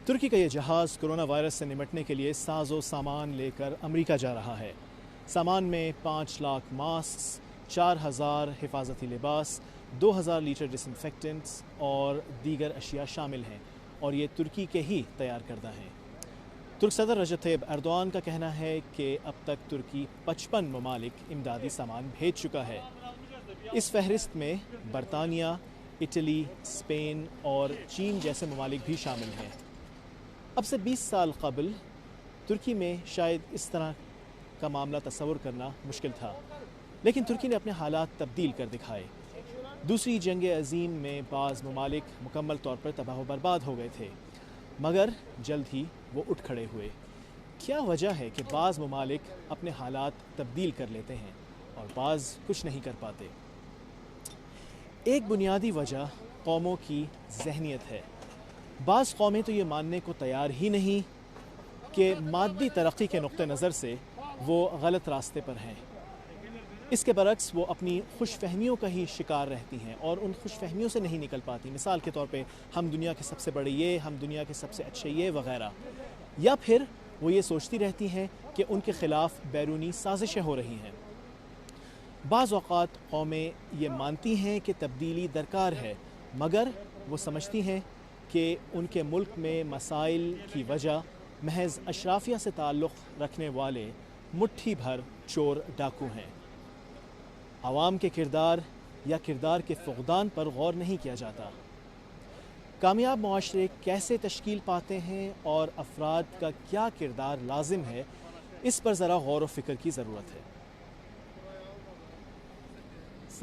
ترکی کا یہ جہاز کورونا وائرس سے نمٹنے کے لیے ساز و سامان لے کر امریکہ جا رہا ہے۔ سامان میں 5 لاکھ ماسک، 4,000 حفاظتی لباس، 2,000 لیٹر ڈس انفیکٹنٹس اور دیگر اشیاء شامل ہیں، اور یہ ترکی کے ہی تیار کردہ ہیں۔ ترک صدر رجب طیب ایردوان کا کہنا ہے کہ اب تک ترکی 55 ممالک امدادی سامان بھیج چکا ہے۔ اس فہرست میں برطانیہ، اٹلی، اسپین اور چین جیسے ممالک بھی شامل ہیں۔ اب سے 20 سال قبل ترکی میں شاید اس طرح کا معاملہ تصور کرنا مشکل تھا، لیکن ترکی نے اپنے حالات تبدیل کر دکھائے۔ دوسری جنگ عظیم میں بعض ممالک مکمل طور پر تباہ و برباد ہو گئے تھے، مگر جلد ہی وہ اٹھ کھڑے ہوئے۔ کیا وجہ ہے کہ بعض ممالک اپنے حالات تبدیل کر لیتے ہیں اور بعض کچھ نہیں کر پاتے؟ ایک بنیادی وجہ قوموں کی ذہنیت ہے۔ بعض قومیں تو یہ ماننے کو تیار ہی نہیں کہ مادی ترقی کے نقطہ نظر سے وہ غلط راستے پر ہیں۔ اس کے برعکس وہ اپنی خوش فہمیوں کا ہی شکار رہتی ہیں اور ان خوش فہمیوں سے نہیں نکل پاتی۔ مثال کے طور پہ ہم دنیا کے سب سے بڑے یہ، ہم دنیا کے سب سے اچھے یہ وغیرہ، یا پھر وہ یہ سوچتی رہتی ہیں کہ ان کے خلاف بیرونی سازشیں ہو رہی ہیں۔ بعض اوقات قومیں یہ مانتی ہیں کہ تبدیلی درکار ہے، مگر وہ سمجھتی ہیں کہ ان کے ملک میں مسائل کی وجہ محض اشرافیہ سے تعلق رکھنے والے مٹھی بھر چور ڈاکو ہیں۔ عوام کے کردار یا کردار کے فقدان پر غور نہیں کیا جاتا۔ کامیاب معاشرے کیسے تشکیل پاتے ہیں اور افراد کا کیا کردار لازم ہے، اس پر ذرا غور و فکر کی ضرورت ہے۔